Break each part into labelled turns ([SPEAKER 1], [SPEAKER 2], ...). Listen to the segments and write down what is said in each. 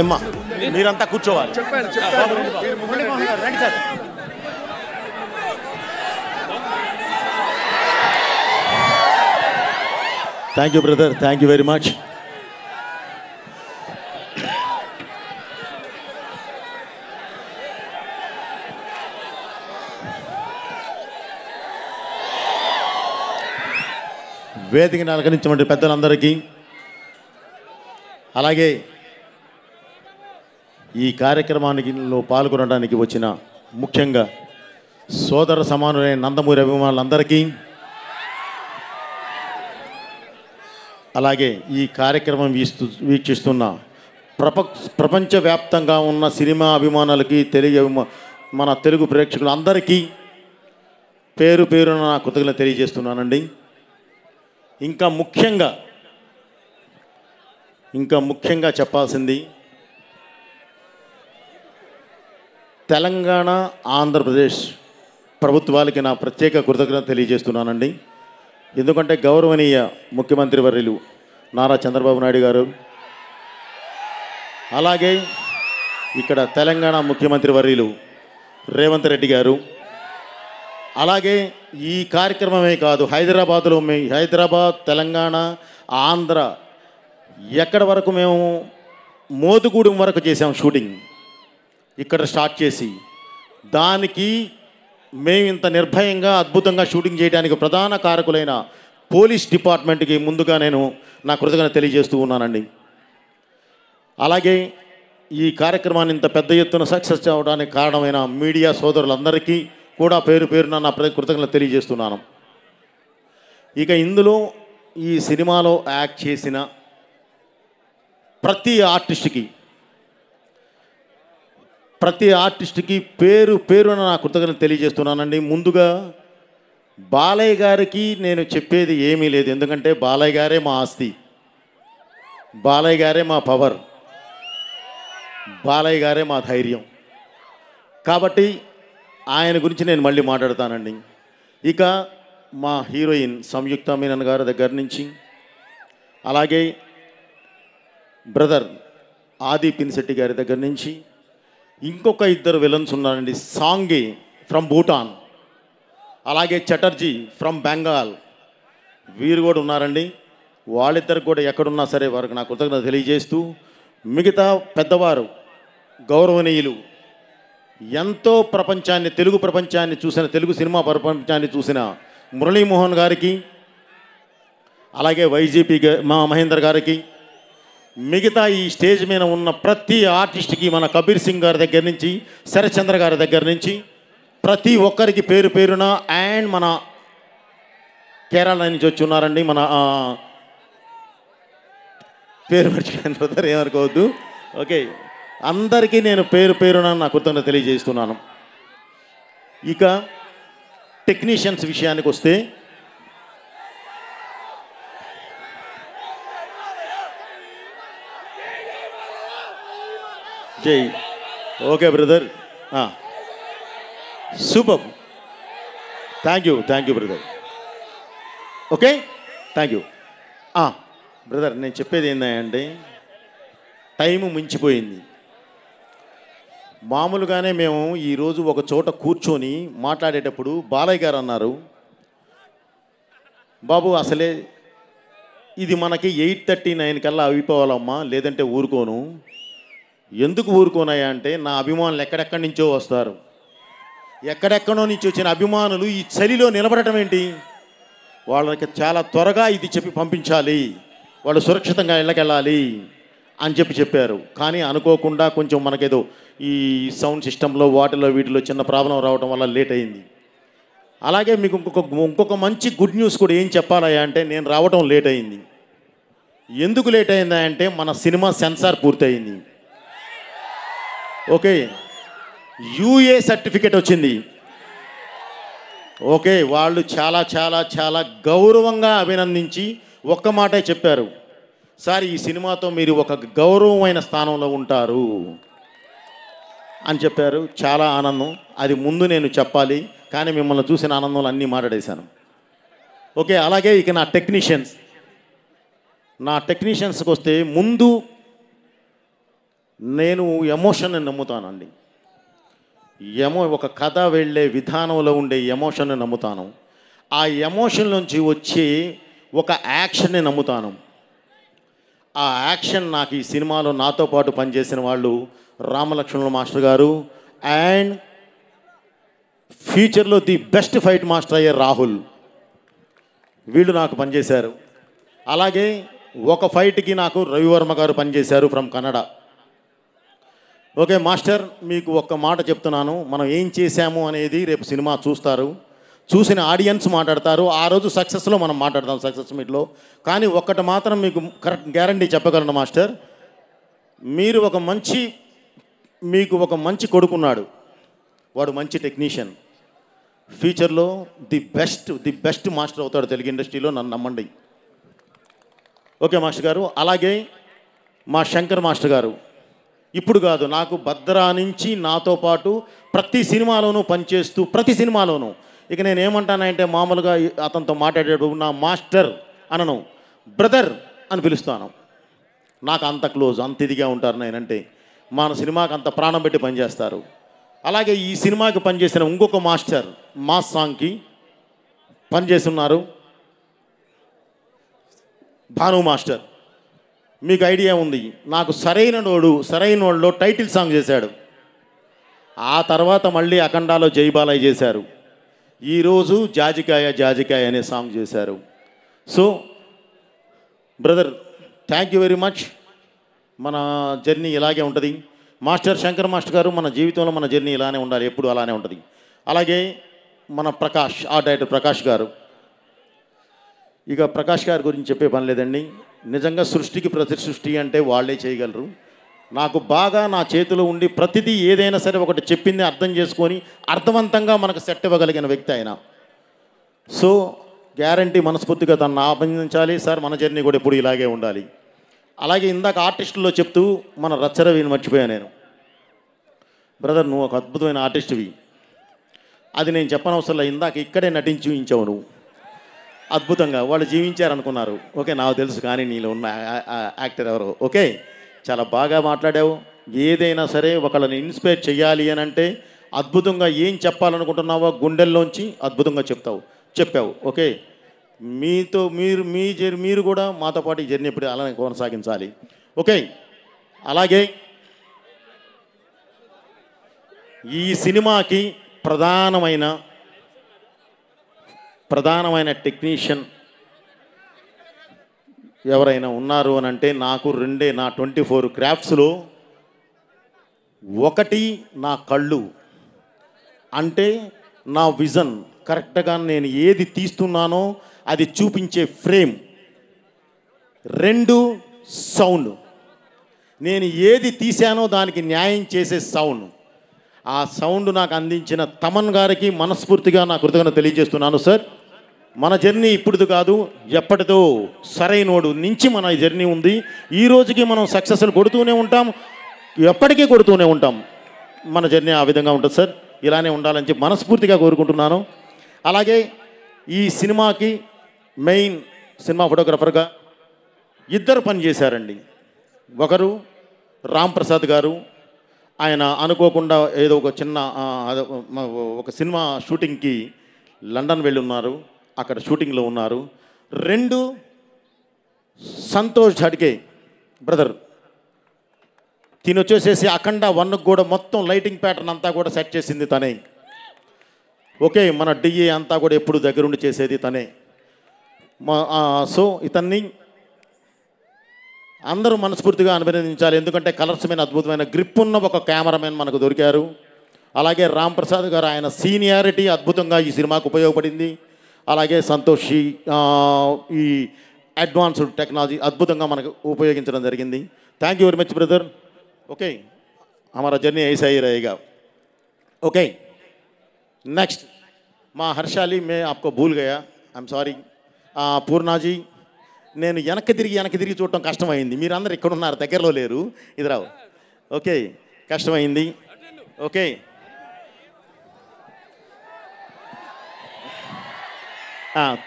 [SPEAKER 1] ఏమ్మా మీరంతా కూర్చోవాలి. రండి sir. Thank you brother, thank you very much. వేదికని అలంకరించినటువంటి పెద్దలందరికీ, అలాగే ఈ కార్యక్రమానికిలో పాల్గొనడానికి వచ్చిన ముఖ్యంగా సోదర సమానులైన నందమూరి అభిమానులందరికీ, అలాగే ఈ కార్యక్రమం వీక్షిస్తున్న ప్రపంచవ్యాప్తంగా ఉన్న సినిమా అభిమానులకి, మన తెలుగు ప్రేక్షకులందరికీ పేరు పేరున నా కృతజ్ఞతలు తెలియజేస్తున్నానండి. ఇంకా ముఖ్యంగా చెప్పాల్సింది, తెలంగాణ ఆంధ్రప్రదేశ్ ప్రభుత్వాలకి నా ప్రత్యేక కృతజ్ఞత తెలియజేస్తున్నానండి. ఎందుకంటే గౌరవనీయ ముఖ్యమంత్రి వర్యులు నారా చంద్రబాబు నాయుడు గారు, అలాగే ఇక్కడ తెలంగాణ ముఖ్యమంత్రి వర్యులు రేవంత్ రెడ్డి గారు, అలాగే ఈ కార్యక్రమమే కాదు, హైదరాబాద్, తెలంగాణ, ఆంధ్ర ఎక్కడి వరకు మేము మోదుగూడెం వరకు చేసాం షూటింగ్. ఇక్కడ స్టార్ట్ చేసి దానికి మేము ఇంత నిర్భయంగా అద్భుతంగా షూటింగ్ చేయడానికి ప్రధాన కారకులైన పోలీస్ డిపార్ట్మెంట్కి ముందుగా నేను నా కృతజ్ఞత తెలియజేస్తూ ఉన్నానండి. అలాగే ఈ కార్యక్రమాన్ని ఇంత పెద్ద ఎత్తున సక్సెస్ అవ్వడానికి కారణమైన మీడియా సోదరులందరికీ కూడా పేరు పేరున నా కృతజ్ఞతలు తెలియజేస్తున్నాను. ఇక ఇందులో ఈ సినిమాలో యాక్ట్ చేసిన ప్రతి ఆర్టిస్ట్కి పేరు పేరున నా కృతజ్ఞతలు తెలియజేస్తున్నానండి. ముందుగా బాలయ్య గారికి నేను చెప్పేది ఏమీ లేదు, ఎందుకంటే బాలయ్య గారే మా ఆస్తి, బాలయ్య గారే మా పవర్, బాలయ్య గారే మా ధైర్యం. కాబట్టి ఆయన గురించి నేను మళ్ళీ మాట్లాడతానండి. ఇక మా హీరోయిన్ సంయుక్త మీనన్ గారి దగ్గర నుంచి, అలాగే బ్రదర్ ఆది పినిశెట్టి గారి దగ్గర నుంచి, ఇంకొక ఇద్దరు విలన్స్ ఉన్నారండి, సాంగి ఫ్రమ్ భూటాన్, అలాగే చటర్జీ ఫ్రమ్ బెంగాల్, వీరు కూడా ఉన్నారండి. వాళ్ళిద్దరు కూడా ఎక్కడున్నా సరే వారికి నా కృతజ్ఞత తెలియజేస్తూ, మిగతా పెద్దవారు గౌరవనీయులు ఎంతో తెలుగు ప్రపంచాన్ని చూసిన, తెలుగు సినిమా ప్రపంచాన్ని చూసిన మురళీమోహన్ గారికి, అలాగే వైజీపీ మహేందర్ గారికి, మిగతా ఈ స్టేజ్ మీద ఉన్న ప్రతి ఆర్టిస్ట్కి, మన కబీర్ సింగ్ గారి దగ్గర నుంచి, శరత్చంద్ర గారి దగ్గర నుంచి ప్రతి ఒక్కరికి పేరు పేరున, అండ్ మన కేరళ నుంచి వచ్చి ఉన్నారండి, మన పేరు మర్చిపోయిన బ్రదర్, ఏమనుకోవద్దు. ఓకే, అందరికీ నేను పేరు పేరున నా కృతజ్ఞత తెలియజేస్తున్నాను. ఇక టెక్నీషియన్స్ విషయానికి వస్తే, జై okay brother, super, thank you brother. Okay, thank you brother. నేను చెప్పేది ఏంటంటే, టైము మించిపోయింది. మామూలుగానే మేము ఈరోజు ఒక చోట కూర్చొని మాట్లాడేటప్పుడు బాలయ్య గారు అన్నారు, బాబు అసలే ఇది మనకి 8:39 కల్లా అయిపోవాలమ్మా, లేదంటే ఊరుకోను. ఎందుకు ఊరుకోనాయా అంటే, నా అభిమానులు ఎక్కడెక్కడి నుంచో వస్తారు, ఎక్కడెక్కడో నుంచి వచ్చిన అభిమానులు ఈ చలిలో నిలబడటం ఏంటి, వాళ్ళకి చాలా త్వరగా ఇది చెప్పి పంపించాలి, వాళ్ళు సురక్షితంగా ఇళ్ళకెళ్ళాలి అని చెప్పారు. కానీ అనుకోకుండా కొంచెం మనకేదో ఈ సౌండ్ సిస్టంలో వీటిలో చిన్న ప్రాబ్లం రావడం వల్ల లేట్ అయింది. అలాగే మీకు ఇంకొక మంచి గుడ్ న్యూస్ కూడా ఏం చెప్పాలయ్యా అంటే, నేను రావడం లేట్ అయింది. ఎందుకు లేట్ అయిందా అంటే, మన సినిమా సెన్సార్ పూర్తయింది. ఓకే, యూఏ సర్టిఫికేట్ వచ్చింది. ఓకే, వాళ్ళు చాలా చాలా చాలా గౌరవంగా అభినందించి ఒక్క మాటే చెప్పారు, సార్ ఈ సినిమాతో మీరు ఒక గౌరవమైన స్థానంలో ఉంటారు అని చెప్పారు. చాలా ఆనందం. అది ముందు నేను చెప్పాలి, కానీ మిమ్మల్ని చూసిన ఆనందంలో అన్నీ మాట్లాడేశాను. ఓకే, అలాగే ఇక నా టెక్నీషియన్స్కి వస్తే, ముందు నేను ఎమోషన్ని నమ్ముతానండి. ఒక కథ వెళ్ళే విధానంలో ఉండే ఎమోషన్ని నమ్ముతాను. ఆ ఎమోషన్ నుంచి వచ్చి ఒక యాక్షన్ని నమ్ముతాను. ఆ యాక్షన్ నాకు ఈ సినిమాలో నాతో పాటు పనిచేసిన వాళ్ళు రామలక్ష్మణుల మాస్టర్ గారు అండ్ ఫ్యూచర్లో ది బెస్ట్ ఫైట్ మాస్టర్ అయ్యే రాహుల్, వీళ్ళు నాకు పనిచేశారు. అలాగే ఒక ఫైట్కి నాకు రవివర్మ గారు పనిచేశారు ఫ్రమ్ కన్నడ. ఓకే మాస్టర్, మీకు ఒక్క మాట చెప్తున్నాను, మనం ఏం చేశాము అనేది రేపు సినిమా చూస్తారు, చూసిన ఆడియన్స్ మాట్లాడతారు. ఆ రోజు సక్సెస్లో మనం మాట్లాడతాం సక్సెస్ మీట్లో. కానీ ఒక్కటి మాత్రం మీకు కరెక్ట్ గ్యారంటీ చెప్పగలను మాస్టర్, మీకు ఒక మంచి కొడుకున్నాడు, వాడు మంచి టెక్నీషియన్, ఫ్యూచర్లో ది బెస్ట్ మాస్టర్ అవుతాడు తెలుగు ఇండస్ట్రీలో, నన్ను నమ్మండి. ఓకే మాస్టర్ గారు. అలాగే మా శంకర్ మాస్టర్ గారు ఇప్పుడు కాదు, నాకు భద్రా నుంచి నాతో పాటు ప్రతి సినిమాలోనూ పనిచేస్తూ ప్రతి సినిమాలోనూ, ఇక నేను ఏమంటానంటే మామూలుగా అతనితో మాట్లాడేటప్పుడు నా మాస్టర్ అనను, బ్రదర్ అని పిలుస్తాను. నాకు అంత క్లోజ్, అంత ఇదిగా ఉంటారు నేనంటే. మన సినిమాకి అంత ప్రాణం పెట్టి పనిచేస్తారు. అలాగే ఈ సినిమాకి పనిచేసిన ఇంకొక మాస్టర్ మాస్ సాంగ్కి పనిచేస్తున్నారు భాను మాస్టర్. మీకు ఐడియా ఉంది, నాకు సరైన వాళ్ళలో టైటిల్ సాంగ్ చేశాడు. ఆ తర్వాత మళ్ళీ అఖండాలో జైబాలయ్య చేశారు. ఈరోజు జాజికాయ అనే సాంగ్ చేశారు. So brother, thank you very much. మన జర్నీ ఇలాగే ఉంటుంది. మాస్టర్ శంకర్ మాస్టర్ గారు, మన జీవితంలో మన జర్నీ ఇలానే ఉండాలి, ఎప్పుడు అలానే ఉంటుంది. అలాగే మన ప్రకాష్, ఆర్ట్ డైరెక్టర్ ప్రకాష్ గారు, ఇక ప్రకాష్ గారి గురించి చెప్పే పని లేదండి. నిజంగా సృష్టికి ప్రతి సృష్టి అంటే వాళ్ళే చేయగలరు. నాకు బాగా నా చేతిలో ఉండి ప్రతిదీ ఏదైనా సరే ఒకటి చెప్పింది అర్థం చేసుకొని అర్థవంతంగా మనకు సెట్ ఇవ్వగలిగిన వ్యక్తి ఆయన. సో గ్యారంటీ మనస్ఫూర్తిగా తనను అభినందించాలి. సార్, మన జర్నీ కూడా ఎప్పుడు ఇలాగే ఉండాలి. అలాగే ఇందాక ఆర్టిస్టుల్లో చెప్తూ మన రచ్చరవిని మర్చిపోయాను నేను. బ్రదర్, నువ్వు ఒక అద్భుతమైన ఆర్టిస్ట్వి, అది నేను చెప్పనవసరంలో, ఇందాక ఇక్కడే నటించి చూపించావు నువ్వు అద్భుతంగా. వాళ్ళు జీవించారనుకున్నారు, ఓకే నాకు తెలుసు, కానీ నీలో ఉన్న యాక్టర్ ఎవరో. ఓకే, చాలా బాగా మాట్లాడావు. ఏదైనా సరే ఒకళ్ళని ఇన్స్పైర్ చేయాలి అని అంటే అద్భుతంగా ఏం చెప్పాలనుకుంటున్నావో గుండెల్లోంచి అద్భుతంగా చెప్పావు. ఓకే, మీరు కూడా మాతో పాటు ఈ జర్నీ ఎప్పుడు అలానే కొనసాగించాలి. ఓకే, అలాగే ఈ సినిమాకి ప్రధానమైన టెక్నీషియన్ ఎవరైనా ఉన్నారు అని అంటే నాకు నా 24 క్రాఫ్ట్స్లో ఒకటి నా కళ్ళు, అంటే నా విజన్ కరెక్ట్గా నేను ఏది తీస్తున్నానో అది చూపించే ఫ్రేమ్. 2 సౌండ్, నేను ఏది తీశానో దానికి న్యాయం చేసే సౌండ్. ఆ సౌండ్ నాకు అందించిన తమన్ గారికి మనస్ఫూర్తిగా నా కృతజ్ఞత తెలియజేస్తున్నాను. సార్, మన జర్నీ ఇప్పుడుది కాదు, ఎప్పటిదో సరైనోడు నుంచి మన జర్నీ ఉంది. ఈ రోజుకి మనం సక్సెస్లు కొడుతూనే ఉంటాం, ఎప్పటికీ కొడుతూనే ఉంటాం. మన జర్నీ ఆ విధంగా ఉంటుంది సార్, ఇలానే ఉండాలని చెప్పి మనస్ఫూర్తిగా కోరుకుంటున్నాను. అలాగే ఈ సినిమాకి మెయిన్ సినిమా ఫోటోగ్రఫర్గా 2 పనిచేశారండి. ఒకరు రామ్ ప్రసాద్ గారు, ఆయన అనుకోకుండా ఏదో ఒక సినిమా షూటింగ్కి లండన్ వెళ్ళి ఉన్నారు, అక్కడ షూటింగ్లో ఉన్నారు. 2 సంతోష్ ఝడ్కే బ్రదర్, తినొచ్చేసేసి అఖండ 1కు కూడా మొత్తం లైటింగ్ ప్యాటర్న్ అంతా కూడా సెట్ చేసింది తనే. ఓకే, మన డిఏ అంతా కూడా ఎప్పుడు దగ్గరుండి చేసేది తనే. సో ఇతన్ని అందరూ మనస్ఫూర్తిగా అభినందించాలి, ఎందుకంటే కలర్స్ మీద అద్భుతమైన గ్రిప్ ఉన్న ఒక కెమెరామెన్ మనకు దొరికారు. అలాగే రామ్ ప్రసాద్ గారు, ఆయన సీనియారిటీ అద్భుతంగా ఈ సినిమాకు ఉపయోగపడింది. అలాగే సంతోషి ఈ అడ్వాన్స్డ్ టెక్నాలజీ అద్భుతంగా మనకు ఉపయోగించడం జరిగింది. Thank you very much brother. Okay, हमारा जर्नी ऐसा ही रहेगा. ओके, नेक्स्ट माँ हर्षाली, मैं आपको भूल गया, आई एम सॉरी. పూర్ణాజీ, నేను వెనక్కి తిరిగి చూడటం కష్టమైంది. మీరు అందరు ఇక్కడ ఉన్నారు, దగ్గరలో లేరు, ఇది రావు. ఓకే, కష్టమైంది. ఓకే,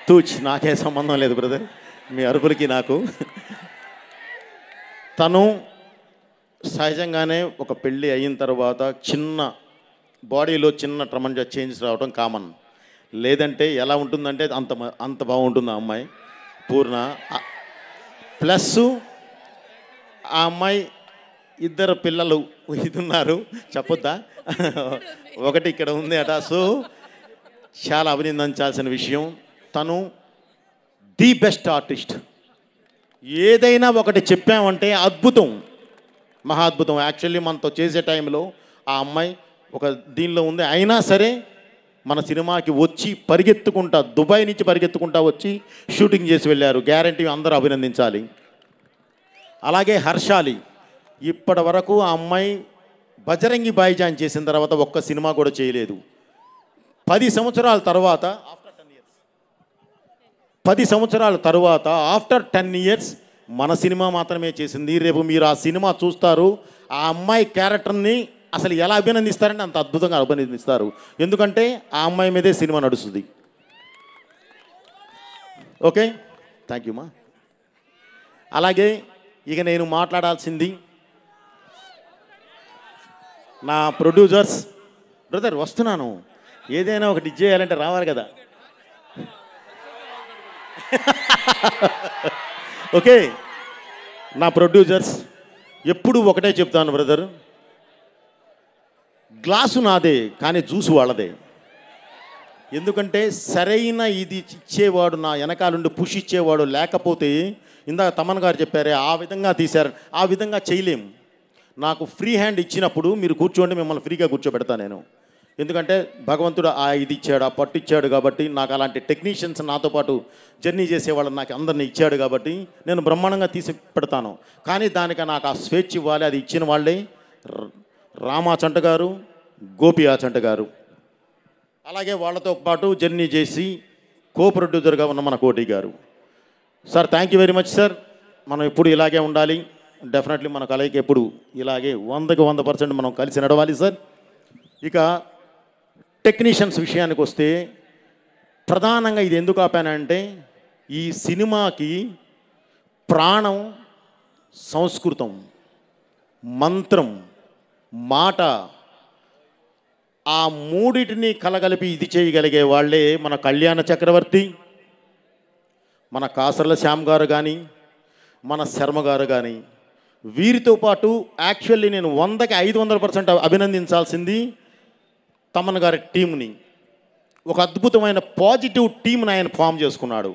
[SPEAKER 1] తూచ్, నాకే సంబంధం లేదు బ్రదర్, మీ అరుపులకి నాకు. తను సహజంగానే ఒక పెళ్ళి అయిన తర్వాత చిన్న బాడీలో చిన్న ట్రమంజా చేంజెస్ రావడం కామన్. లేదంటే ఎలా ఉంటుందంటే అంత బాగుంటుంది ఆ అమ్మాయి పూర్ణ. ప్లస్ ఆ అమ్మాయి ఇద్దరు పిల్లలు ఇది ఉన్నారు, చెప్పొద్దా? ఒకటి ఇక్కడ ఉంది అట. సో చాలా అభినందించాల్సిన విషయం. తను ది బెస్ట్ ఆర్టిస్ట్. ఏదైనా ఒకటి చెప్పామంటే అద్భుతం, మహా అద్భుతం. యాక్చువల్లీ మనతో చేసే టైంలో ఆ అమ్మాయి ఒక దీనిలో ఉంది, అయినా సరే మన సినిమాకి వచ్చి పరిగెత్తుకుంటా, దుబాయ్ నుంచి పరిగెత్తుకుంటా వచ్చి షూటింగ్ చేసి వెళ్ళారు. గ్యారంటీ అందరూ అభినందించాలి. అలాగే హర్షాలి, ఇప్పటి వరకు ఆ అమ్మాయి బజరంగి భాయిజాన్ చేసిన తర్వాత ఒక్క సినిమా కూడా చేయలేదు. 10 సంవత్సరాల తర్వాత ఆఫ్టర్ 10 ఇయర్స్ మన సినిమా మాత్రమే చేసింది. రేపు మీరు ఆ సినిమా చూస్తారు, ఆ అమ్మాయి క్యారెక్టర్ని అసలు ఎలా అభినందిస్తారంటే అంత అద్భుతంగా అభినందిస్తారు. ఎందుకంటే ఆ అమ్మాయి మీదే సినిమా నడుస్తుంది. ఓకే, థ్యాంక్ యూ మా. అలాగే ఇక నేను మాట్లాడాల్సింది నా ప్రొడ్యూసర్స్. బ్రదర్ వస్తున్నాను, ఏదైనా ఒకటి ఇచ్చేయాలంటే రావాలి కదా. ఓకే, నా ప్రొడ్యూసర్స్ ఎప్పుడు ఒకటే చెప్తాను బ్రదర్, గ్లాసు నాదే కానీ జ్యూసు వాళ్ళదే. ఎందుకంటే సరైన ఇది ఇచ్చేవాడు, నా వెనకాలండి పుష్ ఇచ్చేవాడు లేకపోతే, ఇందాక తమన్ గారు చెప్పారే ఆ విధంగా తీశారు, ఆ విధంగా చేయలేము. నాకు ఫ్రీ హ్యాండ్ ఇచ్చినప్పుడు మీరు కూర్చోండి, మిమ్మల్ని ఫ్రీగా కూర్చోబెడతా నేను. ఎందుకంటే భగవంతుడు ఆ ఇది ఇచ్చాడు, ఆ పట్టు ఇచ్చాడు కాబట్టి, నాకు అలాంటి టెక్నీషియన్స్ నాతో పాటు జర్నీ చేసేవాళ్ళని నాకు అందరినీ ఇచ్చాడు కాబట్టి నేను బ్రహ్మాండంగా తీసి పెడతాను. కానీ దానికి నాకు ఆ స్వేచ్ఛ ఇవ్వాలి. అది ఇచ్చిన వాళ్ళే రామాచంట గారు, గోపి ఆచంట గారు. అలాగే వాళ్ళతో పాటు జర్నీ చేసి కో ప్రొడ్యూసర్గా ఉన్న మన కోటి గారు. Sir thank you very much sir. మనం ఎప్పుడు ఇలాగే ఉండాలి. డెఫినెట్లీ మన కలయిక ఎప్పుడు ఇలాగే 100కి 100% మనం కలిసి నడవాలి సార్. ఇక టెక్నీషియన్స్ విషయానికి వస్తే, ప్రధానంగా ఇది ఎందుకు ఆపానంటే, ఈ సినిమాకి ప్రాణం సంస్కృతం, మంత్రం, మాట, ఆ మూడిటిని కలగలిపి ఇది చేయగలిగే వాళ్ళే మన కళ్యాణ చక్రవర్తి, మన కాసర్ల శ్యామ్ గారు కానీ, మన శర్మ గారు కానీ. వీరితో పాటు యాక్చువల్లీ నేను 100కి 500% అభినందించాల్సింది తమన్ గారి టీంని. ఒక అద్భుతమైన పాజిటివ్ టీంని ఆయన ఫామ్ చేసుకున్నాడు.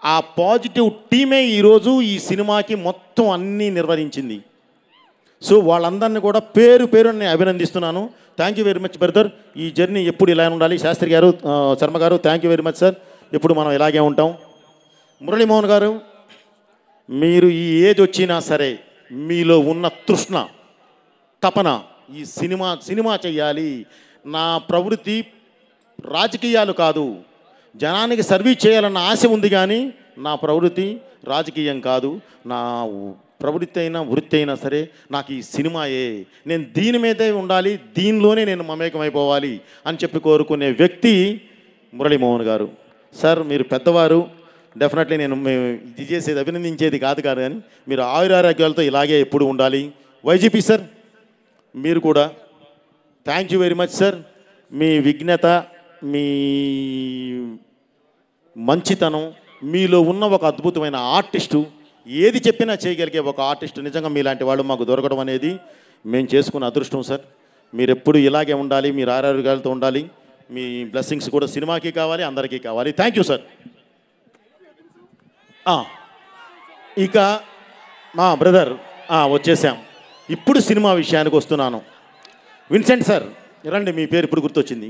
[SPEAKER 1] ఆ పాజిటివ్ టీమే ఈరోజు ఈ సినిమాకి మొత్తం అన్నీ నిర్వహించింది. సో వాళ్ళందరినీ కూడా పేరు పేరు నేను అభినందిస్తున్నాను. Thank you very much brother. ఈ జర్నీ ఎప్పుడు ఇలా ఉండాలి. శాస్త్రి గారు, శర్మ గారు thank you very much sir. ఎప్పుడు మనం ఇలాగే ఉంటాం. మురళీమోహన్ గారు, మీరు ఈ ఏజ్ వచ్చినా సరే మీలో ఉన్న తృష్ణ, తపన ఈ సినిమా చెయ్యాలి. నా ప్రవృత్తి రాజకీయాలు కాదు, జనానికి సర్వీస్ చేయాలన్న ఆశ ఉంది, కానీ నా ప్రవృత్తి రాజకీయం కాదు. నా ప్రవృత్తి అయినా వృత్తి అయినా సరే నాకు ఈ సినిమాయే, నేను దీని మీదే ఉండాలి, దీనిలోనే నేను మమేకమైపోవాలి అని చెప్పి కోరుకునే వ్యక్తి మురళీమోహన్ గారు. సార్ మీరు పెద్దవారు, డెఫినెట్లీ నేను ఇది చేసేది అభినందించేది కాదు కానీ మీరు ఆయురారోగ్యాలతో ఇలాగే ఎప్పుడు ఉండాలి. వైజీపీ సార్ మీరు కూడా thank you very much sir. మీ విఘ్నత, మీ మంచితనం, మీలో ఉన్న ఒక అద్భుతమైన ఆర్టిస్టు, ఏది చెప్పినా చేయగలిగే ఒక ఆర్టిస్టు, నిజంగా మీలాంటి వాళ్ళు మాకు దొరకడం అనేది మేము చేసుకున్న అదృష్టం సార్. మీరు ఎప్పుడు ఇలాగే ఉండాలి, మీరు ఆరోగ్యాలతో ఉండాలి. మీ బ్లెస్సింగ్స్ కూడా సినిమాకి కావాలి, అందరికీ కావాలి. Thank you sir. ఇక మా బ్రదర్ వచ్చేసాం. ఇప్పుడు సినిమా విషయానికి వస్తున్నాను. విన్సెంట్ సార్ రండి, మీ పేరు ఇప్పుడు గుర్తొచ్చింది.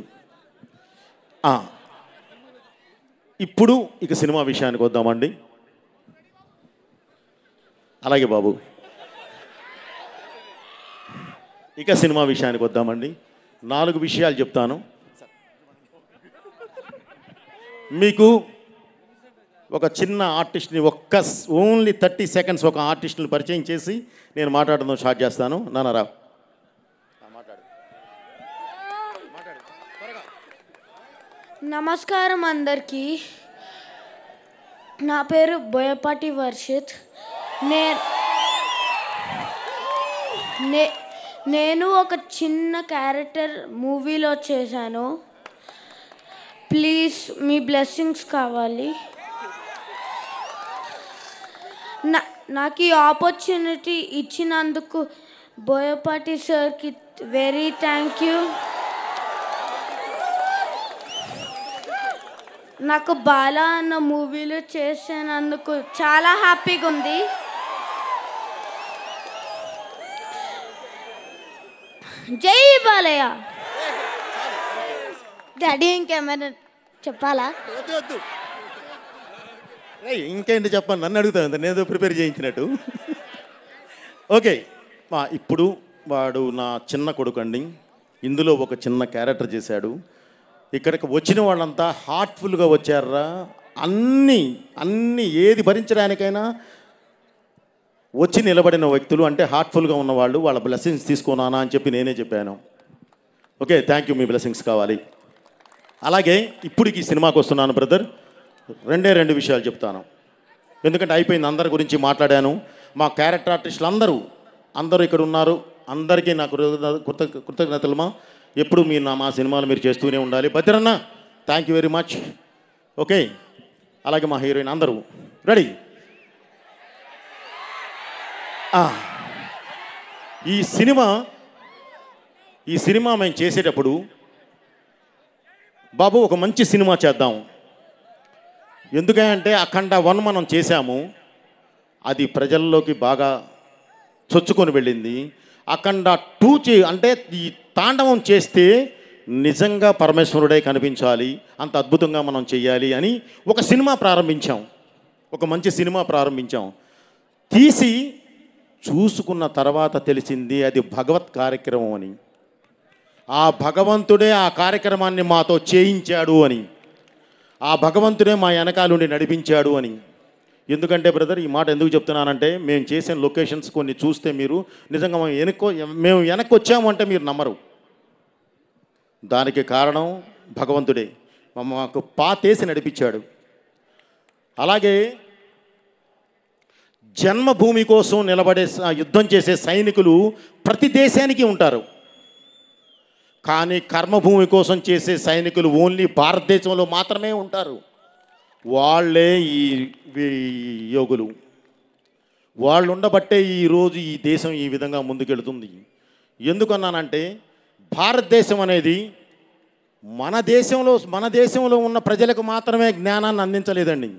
[SPEAKER 1] ఇప్పుడు ఇక సినిమా విషయానికి వద్దామండి. అలాగే బాబు, ఇక సినిమా విషయానికి వద్దామండి. 4 విషయాలు చెప్తాను మీకు. ఒక చిన్న ఆర్టిస్ట్ని ఓన్లీ 30 సెకండ్స్ ఒక ఆర్టిస్ట్ని పరిచయం చేసి నేను మాట్లాడడం స్టార్ట్ చేస్తాను. నాన్నరా
[SPEAKER 2] నమస్కారం అందరికీ. నా పేరు బోయపాటి వర్షిత్. నేను ఒక చిన్న క్యారెక్టర్ మూవీలో చేశాను. ప్లీజ్ మీ బ్లెస్సింగ్స్ కావాలి. నాకు ఈ ఆపర్చునిటీ ఇచ్చినందుకు బోయపాటి సార్కి వెరీ థ్యాంక్ యూ. నాకు బాలా అన్న మూవీలో చేసినందుకు చాలా హ్యాపీగా ఉంది. జై బాలయ్య. డాడీ ఇంకేమైనా చెప్పాలా?
[SPEAKER 1] ఇంకేంటి చెప్పండి, నన్ను అడుగుతాను, నేను ప్రిపేర్ చేయించినట్టు. ఓకే, ఇప్పుడు వాడు నా చిన్న కొడుకు అండి. ఇందులో ఒక చిన్న క్యారెక్టర్ చేశాడు. ఇక్కడికి వచ్చిన వాళ్ళంతా హార్ట్ఫుల్గా వచ్చారా, అన్నీ ఏది భరించడానికైనా వచ్చి నిలబడిన వ్యక్తులు, అంటే హార్ట్ఫుల్గా ఉన్నవాళ్ళు. వాళ్ళ బ్లెస్సింగ్స్ తీసుకున్నానా అని చెప్పి నేనే చెప్పాను. Okay, thank you, me blessings కావాలి. అలాగే ఇప్పుడు ఈ సినిమాకి వస్తున్నాను బ్రదర్. రెండు విషయాలు చెప్తాను, ఎందుకంటే అయిపోయింది, అందరి గురించి మాట్లాడాను. మా క్యారెక్టర్ ఆర్టిస్టులు అందరూ ఇక్కడ ఉన్నారు. అందరికీ నాకు కృతజ్ఞతలమా. ఎప్పుడు మీరు మా సినిమాలు మీరు చేస్తూనే ఉండాలి. Bhadranna, thank you very much. Okay, అలాగే మా హీరోయిన్ అందరూ రెడీ. ఈ సినిమా మేము చేసేటప్పుడు బాబు ఒక మంచి సినిమా చేద్దాం, ఎందుకంటే అఖండ 1 మనం చేశాము, అది ప్రజల్లోకి బాగా చొచ్చుకొని వెళ్ళింది. అఖండ 2 అంటే ఈ తాండవం చేస్తే నిజంగా పరమేశ్వరుడే కనిపించాలి, అంత అద్భుతంగా మనం చెయ్యాలి అని ఒక సినిమా ప్రారంభించాం. ఒక మంచి సినిమా ప్రారంభించాం. తీసి చూసుకున్న తర్వాత తెలిసింది అది భగవత్ కార్యక్రమం అని. ఆ భగవంతుడే ఆ కార్యక్రమాన్ని మాతో చేయించాడు అని, ఆ భగవంతుడే మా వెనకాలుండి నడిపించాడు అని. ఎందుకంటే బ్రదర్, ఈ మాట ఎందుకు చెప్తున్నానంటే, మేము చేసిన లొకేషన్స్ కొన్ని చూస్తే మీరు నిజంగా మేము వెనక్కి వచ్చాము అంటే మీరు నమ్మరు. దానికి కారణం భగవంతుడే మాకు పాతేసి నడిపించాడు. అలాగే జన్మభూమి కోసం నిలబడే యుద్ధం చేసే సైనికులు ప్రతి దేశానికి ఉంటారు, కానీ కర్మభూమి కోసం చేసే సైనికులు ఓన్లీ భారతదేశంలో మాత్రమే ఉంటారు. వాళ్ళే ఈ యోగులు. వాళ్ళు ఉండబట్టే ఈరోజు ఈ దేశం ఈ విధంగా ముందుకెళ్తుంది. ఎందుకన్నానంటే, భారతదేశం అనేది మన దేశంలో ఉన్న ప్రజలకు మాత్రమే జ్ఞానాన్ని అందించలేదండి,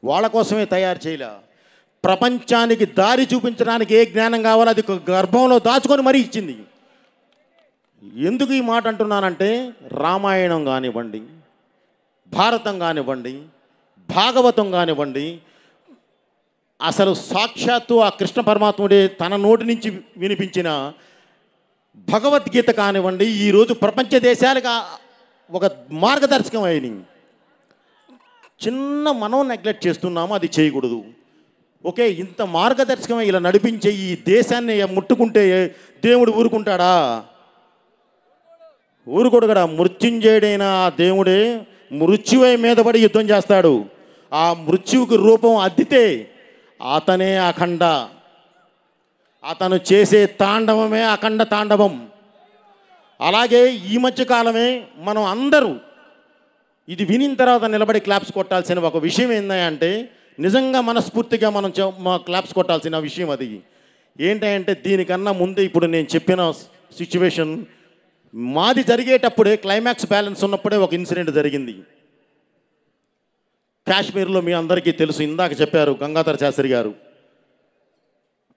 [SPEAKER 1] వాళ్ళ కోసమే తయారు చేయలే. ప్రపంచానికి దారి చూపించడానికి ఏ జ్ఞానం కావాలో అది గర్భంలో దాచుకొని మరీ ఇచ్చింది. ఎందుకు ఈ మాట అంటున్నానంటే, రామాయణం కానివ్వండి, భారతం కానివ్వండి, భాగవతం కానివ్వండి, అసలు సాక్షాత్తు ఆ కృష్ణ పరమాత్ముడే తన నోటి నుంచి వినిపించిన భగవద్గీత కానివ్వండి, ఈరోజు ప్రపంచ దేశాలకు ఒక మార్గదర్శకం అయినాయి. చిన్న మనం నెగ్లెక్ట్ చేస్తున్నాము, అది చేయకూడదు. ఓకే, ఇంత మార్గదర్శకం ఇలా నడిపించే ఈ దేశాన్ని ముట్టుకుంటే దేవుడు ఊరుకుంటాడా? ఊరుకోడు కదా. మృత్యుంజయుడైన ఆ దేవుడే మృత్యువై మీద పడి యుద్ధం చేస్తాడు. ఆ మృత్యువుకి రూపం అద్దితే అతనే అఖండ. అతను చేసే తాండవమే అఖండ తాండవం. అలాగే ఈ మధ్యకాలమే మనం అందరూ ఇది వినిన తర్వాత నిలబడి క్లాప్స్ కొట్టాల్సిన ఒక విషయం ఏంటంటే, నిజంగా మనస్ఫూర్తిగా మనం క్లాప్స్ కొట్టాల్సిన విషయం అది ఏంటంటే, దీనికన్నా ముందే ఇప్పుడు నేను చెప్పిన సిచ్యువేషన్ మాది జరిగేటప్పుడే, క్లైమాక్స్ బ్యాలెన్స్ ఉన్నప్పుడే ఒక ఇన్సిడెంట్ జరిగింది కాశ్మీర్లో. మీ అందరికీ తెలుసు, ఇందాక చెప్పారు గంగాధర శాస్త్రి గారు.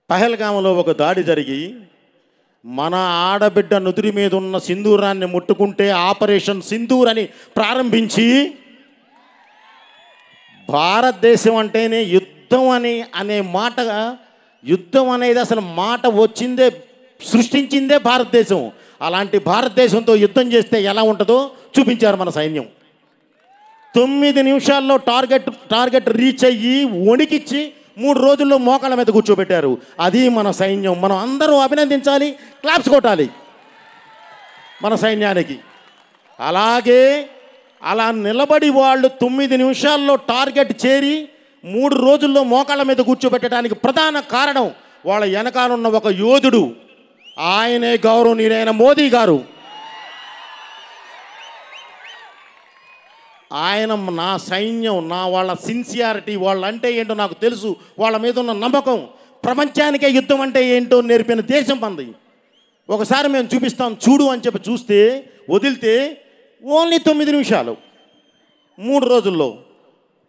[SPEAKER 1] పహల్గామ్లో ఒక దాడి జరిగి మన ఆడబిడ్డ నుదురి మీద ఉన్న సింధూరాన్ని ముట్టుకుంటే ఆపరేషన్ సింధూర్ అని ప్రారంభించి, భారతదేశం అంటేనే యుద్ధం అనే మాట, యుద్ధం అనేది అసలు మాట వచ్చిందే, సృష్టించిందే భారతదేశం. అలాంటి భారతదేశంతో యుద్ధం చేస్తే ఎలా ఉంటుందో చూపించారు మన సైన్యం. 9 నిమిషాల్లో టార్గెట్ రీచ్ అయ్యి వణికిచ్చి 3 రోజుల్లో మోకాళ్ళ మీద కూర్చోబెట్టారు. అది మన సైన్యం. మనం అందరూ అభినందించాలి, క్లాప్స్ కొట్టాలి మన సైన్యానికి. అలాగే అలా నిలబడి వాళ్ళు 9 నిమిషాల్లో టార్గెట్ చేరి 3 రోజుల్లో మోకాళ్ళ మీద కూర్చోబెట్టడానికి ప్రధాన కారణం వాళ్ళ వెనకాలన్న ఒక యోధుడు, ఆయనే గౌరవనీయులైన మోదీ గారు. ఆయన నా సైన్యం, నా వాళ్ళ సిన్సియారిటీ, వాళ్ళంటే ఏంటో నాకు తెలుసు, వాళ్ళ మీద ఉన్న నమ్మకం, ప్రపంచానికే యుద్ధం అంటే ఏంటో నేర్పిన దేశం మంది. ఒకసారి మేము చూపిస్తాం చూడు అని చెప్పి చూస్తే వదిలితే ఓన్లీ 9 నిమిషాలు 3 రోజుల్లో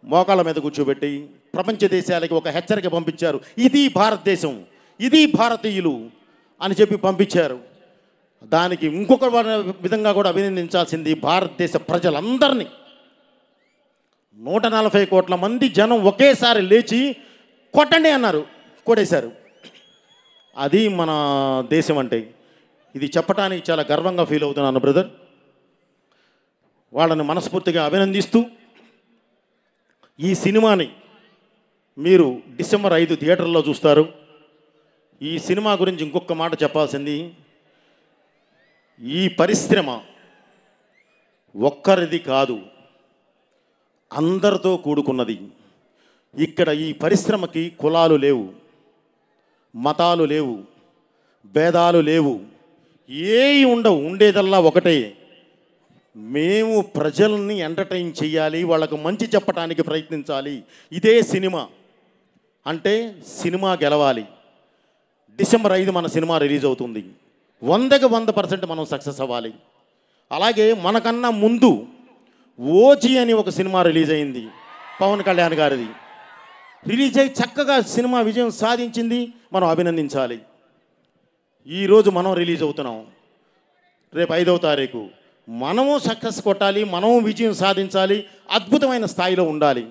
[SPEAKER 1] మోకాళ్ళ మీద కూర్చోబెట్టి ప్రపంచ దేశాలకి ఒక హెచ్చరిక పంపించారు. ఇది భారతదేశం, ఇది భారతీయులు అని చెప్పి పంపించారు. దానికి ఇంకొక విధంగా కూడా అభినందించాల్సింది భారతదేశ ప్రజలందరినీ. 140 కోట్ల మంది జనం ఒకేసారి లేచి కొట్టండి అన్నారు, కొట్టేశారు. అది మన దేశం అంటే. ఇది చెప్పడానికి చాలా గర్వంగా ఫీల్ అవుతున్నాను బ్రదర్. వాళ్ళని మనస్ఫూర్తిగా అభినందిస్తూ ఈ సినిమాని మీరు డిసెంబర్ 5 థియేటర్లో చూస్తారు. ఈ సినిమా గురించి ఇంకొక మాట చెప్పాల్సింది, ఈ పరిశ్రమ ఒక్కరిది కాదు, అందరితో కూడుకున్నది. ఇక్కడ ఈ పరిశ్రమకి కులాలు లేవు, మతాలు లేవు, భేదాలు లేవు, ఏవి ఉండవు. ఉండేదల్లా ఒకటే, మేము ప్రజల్ని ఎంటర్టైన్ చేయాలి, వాళ్ళకు మంచి చెప్పడానికి ప్రయత్నించాలి. ఇదే సినిమా అంటే. సినిమా గెలవాలి. డిసెంబర్ 5 మన సినిమా రిలీజ్ అవుతుంది. 100కి 100% మనం సక్సెస్ అవ్వాలి. అలాగే మనకన్నా ముందు ఓజీ అని ఒక సినిమా రిలీజ్ అయింది, పవన్ కళ్యాణ్ గారిది. రిలీజ్ అయ్యి చక్కగా సినిమా విజయం సాధించింది, మనం అభినందించాలి. ఈరోజు మనం రిలీజ్ అవుతున్నాం, రేపు 5వ తారీఖు మనము సక్సెస్ కొట్టాలి, మనము విజయం సాధించాలి, అద్భుతమైన స్థాయిలో ఉండాలి.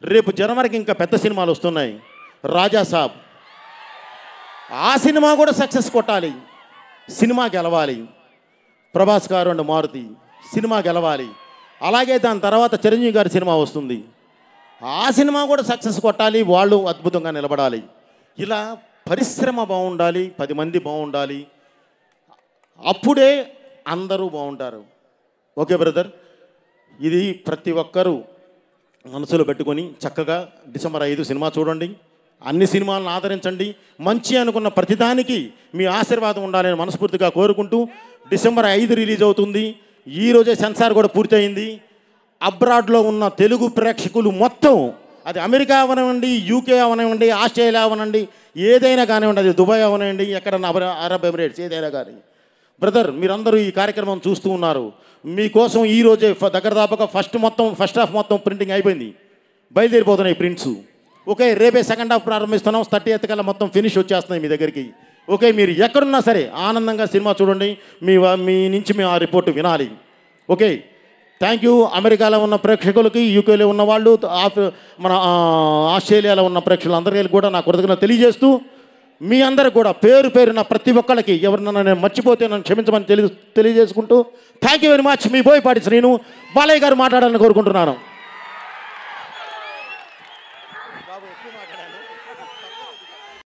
[SPEAKER 1] రేపు జనవరికి ఇంకా పెద్ద సినిమాలు వస్తున్నాయి. రాజా సాబ్, ఆ సినిమా కూడా సక్సెస్ కొట్టాలి, సినిమా గెలవాలి. ప్రభాస్ గారు అండ్ మారుతి సినిమా గెలవాలి. అలాగే దాని తర్వాత చిరంజీవి గారి సినిమా వస్తుంది, ఆ సినిమా కూడా సక్సెస్ కొట్టాలి, వాళ్ళు అద్భుతంగా నిలబడాలి. ఇలా పరిశ్రమ బాగుండాలి, 10 మంది బాగుండాలి, అప్పుడే అందరూ బాగుంటారు. ఓకే బ్రదర్, ఇది ప్రతి ఒక్కరూ మనసులో పెట్టుకొని చక్కగా డిసెంబర్ 5 సినిమా చూడండి. అన్ని సినిమాలను ఆదరించండి. మంచి అనుకున్న ప్రతిదానికి మీ ఆశీర్వాదం ఉండాలని మనస్ఫూర్తిగా కోరుకుంటూ, డిసెంబర్ 5 రిలీజ్ అవుతుంది. ఈరోజే సెన్సార్ కూడా పూర్తయింది. అబ్రాడ్లో ఉన్న తెలుగు ప్రేక్షకులు మొత్తం, అది అమెరికా అవనివ్వండి, యూకే అవనివ్వండి, ఆస్ట్రేలియా అవనండి, ఏదైనా కానివ్వండి, అది దుబాయ్ అవనివ్వండి, ఎక్కడన్నా అరబ్ ఎమిరేట్స్ ఏదైనా కానీ, బ్రదర్ మీరందరూ ఈ కార్యక్రమం చూస్తూ ఉన్నారు. మీకోసం ఈరోజే దగ్గర దాపగా ఫస్ట్ హాఫ్ మొత్తం ప్రింటింగ్ అయిపోయింది, బయలుదేరిపోతున్నాయి ప్రింట్స్. ఓకే, రేపే సెకండ్ హాఫ్ ప్రారంభిస్తున్నాం. 30th కల్లా మొత్తం ఫినిష్ వచ్చేస్తున్నాయి మీ దగ్గరికి. ఓకే, మీరు ఎక్కడున్నా సరే ఆనందంగా సినిమా చూడండి. మీ నుంచి మేము ఆ రిపోర్ట్ వినాలి. Okay, thank you. అమెరికాలో ఉన్న ప్రేక్షకులకి, యూకేలో ఉన్న వాళ్ళు, మన ఆస్ట్రేలియాలో ఉన్న ప్రేక్షకులందరికీ కూడా నా కృతజ్ఞతలు తెలియజేస్తూ, మీ అందరికి కూడా పేరు పేరున ప్రతి ఒక్కరికి ఎవరినైనా నేను మర్చిపోతే నన్ను క్షమించమని తెలియజేసుకుంటూ, థ్యాంక్ యూ వెరీ మచ్. మీ బోయపాటి శ్రీను, బాలయ్య గారు మాట్లాడాలని కోరుకుంటున్నాను.